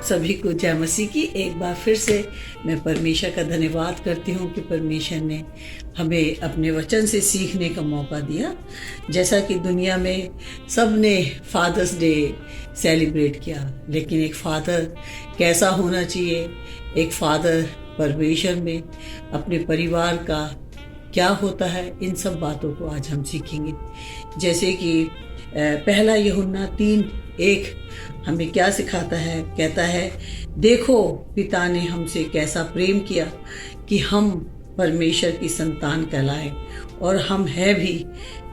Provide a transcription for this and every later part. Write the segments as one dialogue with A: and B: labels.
A: आप सभी को जय मसीह की। एक बार फिर से मैं परमेश्वर का धन्यवाद करती हूँ कि परमेश्वर ने हमें अपने वचन से सीखने का मौका दिया। जैसा कि दुनिया में सब ने फादर्स डे सेलिब्रेट किया, लेकिन एक फादर कैसा होना चाहिए, एक फादर परमेश्वर में अपने परिवार का क्या होता है, इन सब बातों को आज हम सीखेंगे। जैसे कि पहला यूहन्ना 3:1 हमें क्या सिखाता है, कहता है देखो पिता ने हमसे कैसा प्रेम किया कि हम परमेश्वर की संतान कहलाए, और हम हैं भी।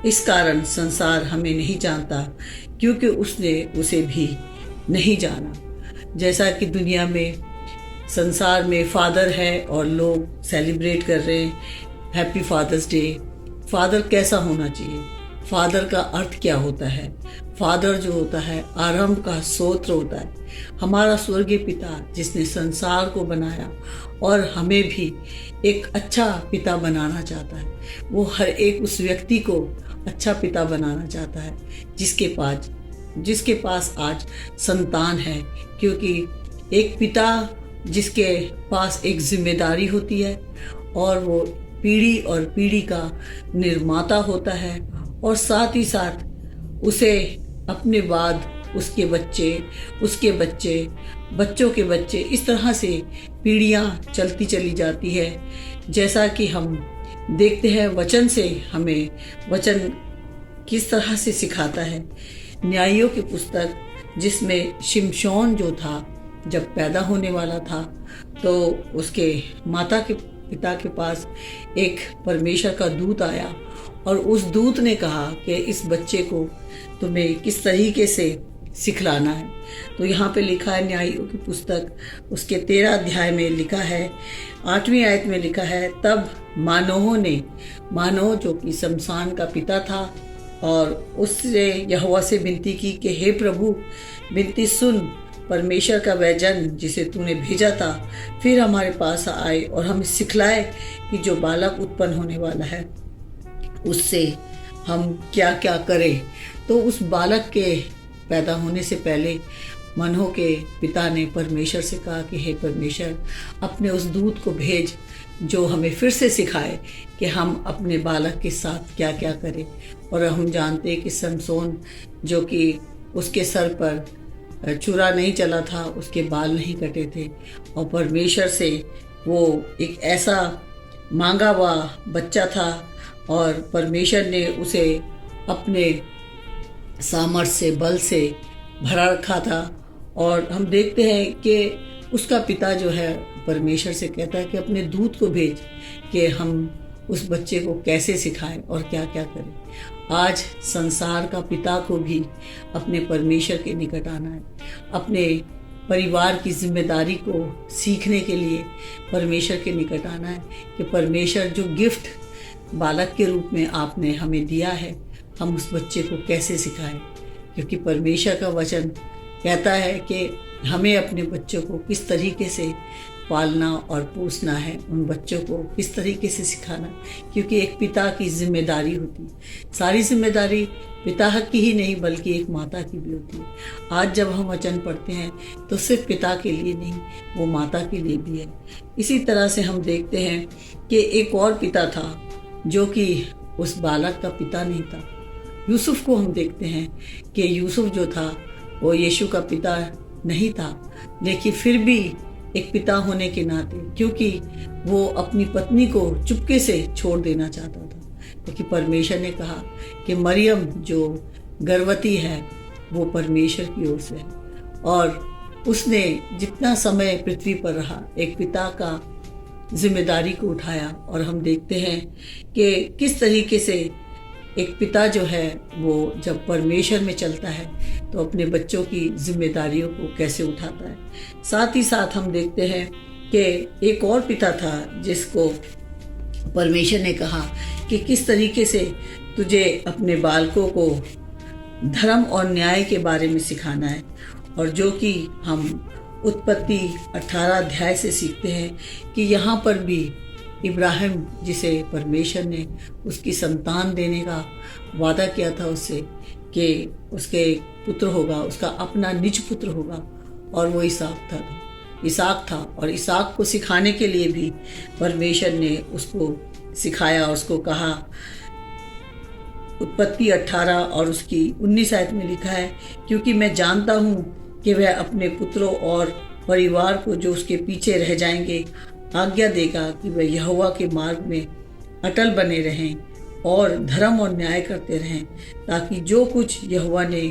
A: इस कारण संसार हमें नहीं जानता क्योंकि उसने उसे भी नहीं जाना। जैसा कि दुनिया में संसार में फादर है और लोग सेलिब्रेट कर रहे हैं हैप्पी फादर्स डे। फादर कैसा होना चाहिए, फादर का अर्थ क्या होता है? फादर जो होता है आरंभ का स्रोत होता है, हमारा स्वर्गीय पिता जिसने संसार को बनाया और हमें भी एक अच्छा पिता बनाना चाहता है। वो हर एक उस व्यक्ति को अच्छा पिता बनाना चाहता है जिसके पास आज संतान है, क्योंकि एक पिता जिसके पास एक जिम्मेदारी होती है और वो पीढ़ी और पीढ़ी का निर्माता होता है, और साथ ही साथ उसे अपने बाद उसके बच्चे, उसके बच्चे, बच्चों के बच्चे, इस तरह से पीढ़ियाँ चलती चली जाती है। जैसा कि हम देखते हैं वचन से, हमें वचन किस तरह से सिखाता है। न्यायियों की पुस्तक जिसमें शिमशोन जो था जब पैदा होने वाला था, तो उसके माता के पिता के पास एक परमेश्वर का दूत आया और उस दूत ने कहा कि इस बच्चे को तुम्हें किस तरीके से सिखलाना है। तो यहाँ पे लिखा है न्यायियों की पुस्तक उसके 13 अध्याय में लिखा है, 8वीं आयत में लिखा है, तब मानोह जो कि शमशान का पिता था, और उससे यहोवा से विनती की कि हे प्रभु, विनती सुन, परमेश्वर का वह जन जिसे तूने भेजा था फिर हमारे पास आए और हमें सिखलाए कि जो बालक उत्पन्न होने वाला है उससे हम क्या क्या करें। तो उस बालक के पैदा होने से पहले मानोह के पिता ने परमेश्वर से कहा कि हे परमेश्वर, अपने उस दूत को भेज जो हमें फिर से सिखाए कि हम अपने बालक के साथ क्या क्या करें। और हम जानते हैं कि शमशोन जो कि उसके सर पर चूड़ा नहीं चला था, उसके बाल नहीं कटे थे, और परमेश्वर से वो एक ऐसा मांगा हुआ बच्चा था, और परमेश्वर ने उसे अपने सामर्थ्य से, बल से भरा रखा था। और हम देखते हैं कि उसका पिता जो है परमेश्वर से कहता है कि अपने दूत को भेज कि हम उस बच्चे को कैसे सिखाएं और क्या क्या करें। आज संसार का पिता को भी अपने परमेश्वर के निकट आना है, अपने परिवार की जिम्मेदारी को सीखने के लिए परमेश्वर के निकट आना है कि परमेश्वर जो गिफ्ट बालक के रूप में आपने हमें दिया है, हम उस बच्चे को कैसे सिखाएं। क्योंकि परमेश्वर का वचन कहता है कि हमें अपने बच्चों को किस तरीके से पालना और पोसना है, उन बच्चों को किस तरीके से सिखाना, क्योंकि एक पिता की जिम्मेदारी होती है। सारी जिम्मेदारी पिता की ही नहीं बल्कि एक माता की भी होती है। आज जब हम वचन पढ़ते हैं तो सिर्फ पिता के लिए नहीं, वो माता के लिए भी है। इसी तरह से हम देखते हैं कि एक और पिता था जो कि उस बालक का पिता नहीं था। यूसुफ को हम देखते हैं कि यूसुफ जो था वो यीशु का पिता नहीं था, लेकिन फिर भी एक पिता होने के नाते, क्योंकि वो अपनी पत्नी को चुपके से छोड़ देना चाहता था, लेकिन परमेश्वर ने कहा कि मरियम जो गर्भवती है वो परमेश्वर की ओर से है, और उसने जितना समय पृथ्वी पर रहा एक पिता का जिम्मेदारी को उठाया। और हम देखते हैं कि किस तरीके से एक पिता जो है वो जब परमेश्वर में चलता है तो अपने बच्चों की जिम्मेदारियों को कैसे उठाता है। साथ ही साथ हम देखते हैं कि एक और पिता था जिसको परमेश्वर ने कहा कि किस तरीके से तुझे अपने बालकों को धर्म और न्याय के बारे में सिखाना है, और जो कि हम उत्पत्ति 18 अध्याय से सीखते हैं कि यहाँ पर भी इब्राहिम जिसे परमेश्वर ने उसकी संतान देने का वादा किया था उससे, कि उसके पुत्र होगा, उसका अपना निज पुत्र होगा, और वो इसाक था। और इसाक को सिखाने के लिए भी परमेश्वर ने उसको सिखाया। उसको कहा, उत्पत्ति 18 और उसकी 19 आयत में लिखा है, क्योंकि मैं जानता हूँ कि वह अपने पुत्रों और परिवार को जो उसके पीछे रह जाएंगे आज्ञा देगा कि वह यहोवा के मार्ग में अटल बने रहें और धर्म और न्याय करते रहें, ताकि जो कुछ यहोवा ने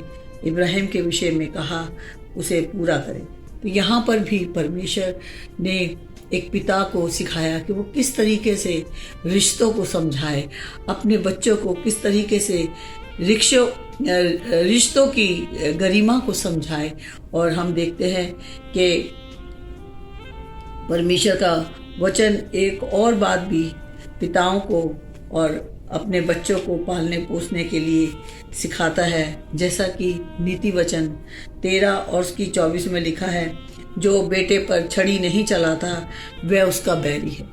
A: इब्राहिम के विषय में कहा उसे पूरा करें। तो यहाँ पर भी परमेश्वर ने एक पिता को सिखाया कि वो किस तरीके से रिश्तों को समझाए, अपने बच्चों को किस तरीके से रिश्तों की गरिमा को समझाए। और हम देखते हैं कि परमेश्वर का वचन एक और बात भी पिताओं को और अपने बच्चों को पालने पोसने के लिए सिखाता है, जैसा कि नीति वचन 13 और उसकी 24 में लिखा है, जो बेटे पर छड़ी नहीं चलाता वह उसका बैरी है,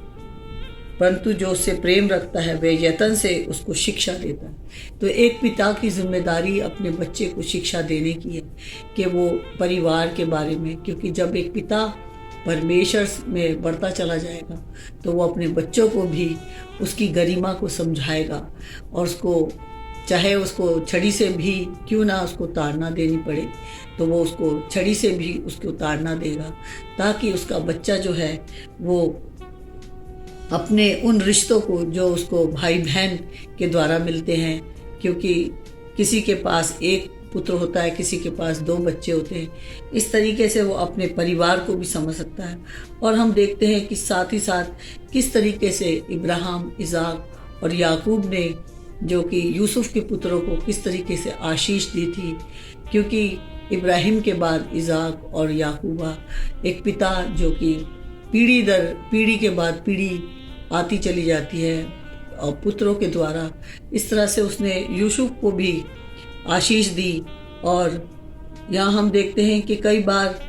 A: परंतु जो उससे प्रेम रखता है वह यत्न से उसको शिक्षा देता है। तो एक पिता की जिम्मेदारी अपने बच्चे को शिक्षा देने की है कि वो परिवार के बारे में, क्योंकि जब एक पिता परमेश्वर में बढ़ता चला जाएगा तो वो अपने बच्चों को भी उसकी गरिमा को समझाएगा, और उसको चाहे उसको छड़ी से भी क्यों ना उसको ताड़ना देनी पड़े तो वो उसको छड़ी से भी उसको ताड़ना देगा, ताकि उसका बच्चा जो है वो अपने उन रिश्तों को जो उसको भाई बहन के द्वारा मिलते हैं, क्योंकि किसी के पास एक पुत्र होता है, किसी के पास 2 बच्चे होते हैं, इस तरीके से वो अपने परिवार को भी समझ सकता है। और हम देखते हैं कि साथ ही साथ किस तरीके से इब्राहिम, इसाक और याकूब ने, जो कि यूसुफ के पुत्रों को किस तरीके से आशीष दी थी, क्योंकि इब्राहिम के बाद इसाक और याकूबा एक पिता जो कि पीढ़ी दर पीढ़ी के बाद पीढ़ी आती चली जाती है और पुत्रों के द्वारा, इस तरह से उसने यूसुफ को भी आशीष दी। और यहाँ हम देखते हैं कि कई बार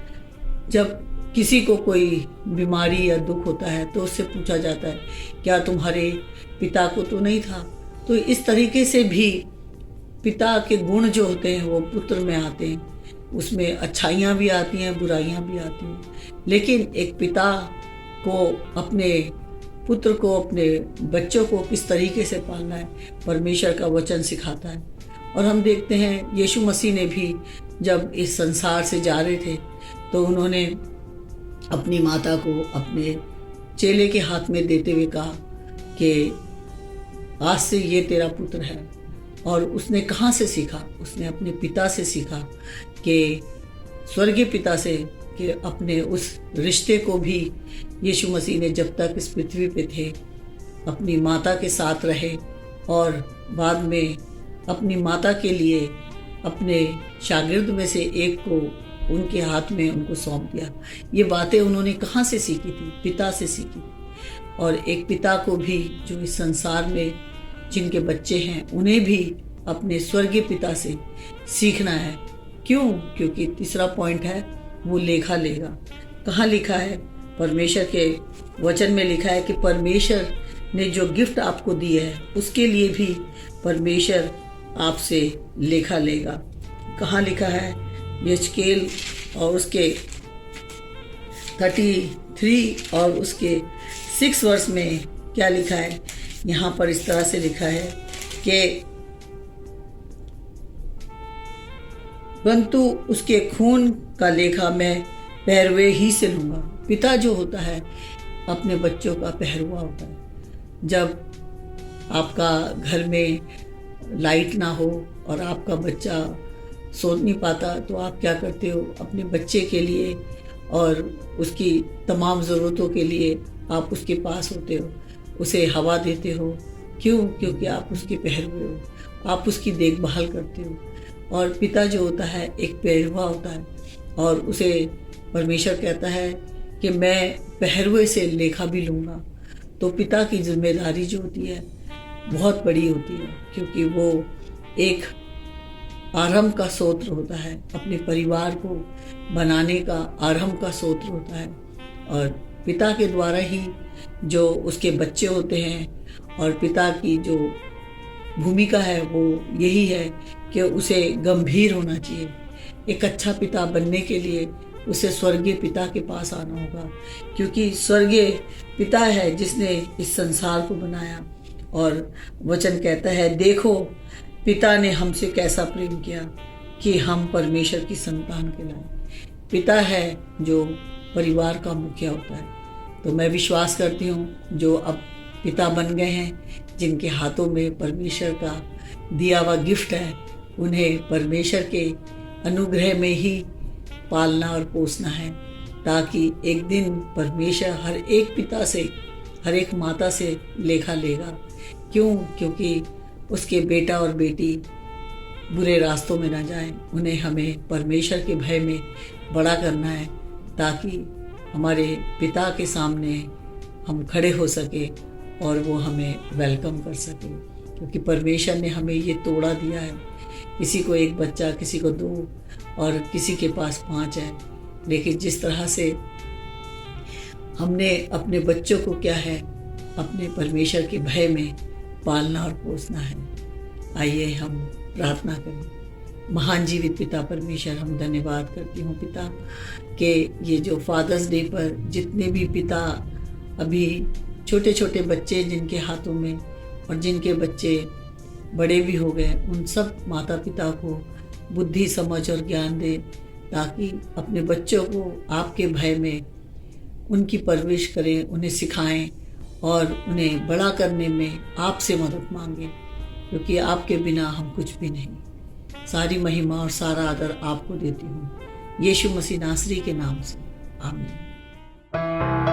A: जब किसी को कोई बीमारी या दुख होता है तो उससे पूछा जाता है, क्या तुम्हारे पिता को तो नहीं था? तो इस तरीके से भी पिता के गुण जो होते हैं वो पुत्र में आते हैं, उसमें अच्छाइयाँ भी आती हैं, बुराइयाँ भी आती हैं, लेकिन एक पिता को अपने पुत्र को, अपने बच्चों को किस तरीके से पालना है परमेश्वर का वचन सिखाता है। और हम देखते हैं यीशु मसीह ने भी जब इस संसार से जा रहे थे तो उन्होंने अपनी माता को अपने चेले के हाथ में देते हुए कहा कि आज से ये तेरा पुत्र है। और उसने कहाँ से सीखा? उसने अपने पिता से सीखा, कि स्वर्गीय पिता से, कि अपने उस रिश्ते को भी यीशु मसीह ने जब तक इस पृथ्वी पे थे अपनी माता के साथ रहे, और बाद में अपनी माता के लिए अपने शागिर्द में से एक को उनके हाथ में उनको सौंप दिया। ये बातें उन्होंने कहाँ से सीखी थी? पिता से सीखी। और एक पिता को भी जो इस संसार में जिनके बच्चे हैं उन्हें भी अपने स्वर्गीय पिता से सीखना है। क्यों? क्योंकि तीसरा पॉइंट है वो लेखा लेगा। कहाँ लिखा है? परमेश्वर के वचन में लिखा है कि परमेश्वर ने जो गिफ्ट आपको दी है उसके लिए भी परमेश्वर आपसे लेखा लेगा। कहाँ लिखा है? यजकेल और उसके 33 और उसके 6 वर्ष में क्या लिखा है? यहाँ पर इस तरह से लिखा है कि परंतु उसके खून का लेखा मैं पहरवे ही से लूँगा। पिता जो होता है अपने बच्चों का पहरुआ होता है। जब आपका घर में लाइट ना हो और आपका बच्चा सो नहीं पाता तो आप क्या करते हो? अपने बच्चे के लिए और उसकी तमाम ज़रूरतों के लिए आप उसके पास होते हो, उसे हवा देते हो। क्यों? क्योंकि आप उसके पहरुए हो, आप उसकी देखभाल करते हो। और पिता जो होता है एक पहरुआ होता है, और उसे परमेश्वर कहता है कि मैं पहरुए से लेखा भी लूँगा। तो पिता की जिम्मेदारी जो होती है बहुत बड़ी होती है, क्योंकि वो एक आरंभ का स्रोत होता है, अपने परिवार को बनाने का आरंभ का स्रोत होता है। और पिता के द्वारा ही जो उसके बच्चे होते हैं, और पिता की जो भूमिका है वो यही है कि उसे गंभीर होना चाहिए। एक अच्छा पिता बनने के लिए उसे स्वर्गीय पिता के पास आना होगा, क्योंकि स्वर्गीय पिता है जिसने इस संसार को बनाया। और वचन कहता है, देखो पिता ने हमसे कैसा प्रेम किया कि हम परमेश्वर की संतान कहलाए। पिता है जो परिवार का मुखिया होता है। तो मैं विश्वास करती हूँ जो अब पिता बन गए हैं, जिनके हाथों में परमेश्वर का दिया हुआ गिफ्ट है, उन्हें परमेश्वर के अनुग्रह में ही पालना और पोसना है, ताकि एक दिन परमेश्वर हर एक पिता से, हर एक माता से लेखा लेगा। क्यों? क्योंकि उसके बेटा और बेटी बुरे रास्तों में ना जाएं। उन्हें हमें परमेश्वर के भय में बड़ा करना है, ताकि हमारे पिता के सामने हम खड़े हो सके और वो हमें वेलकम कर सके। क्योंकि परमेश्वर ने हमें ये तोड़ा दिया है, किसी को एक बच्चा, किसी को 2 और किसी के पास 5 है। लेकिन जिस तरह से हमने अपने बच्चों को क्या है, अपने परमेश्वर के भय में पालना और पोसना है। आइए हम प्रार्थना करें। महान जीवित पिता परमेश्वर, हम धन्यवाद करती हूँ पिता के ये जो फादर्स डे पर जितने भी पिता, अभी छोटे छोटे बच्चे जिनके हाथों में और जिनके बच्चे बड़े भी हो गए, उन सब माता पिता को बुद्धि, समझ और ज्ञान दे, ताकि अपने बच्चों को आपके भय में उनकी परवरिश करें, उन्हें सिखाएं और उन्हें बड़ा करने में आपसे मदद मांगें, क्योंकि आपके बिना हम कुछ भी नहीं। सारी महिमा और सारा आदर आपको देती हूँ, यीशु मसीह नासरी के नाम से, आमीन।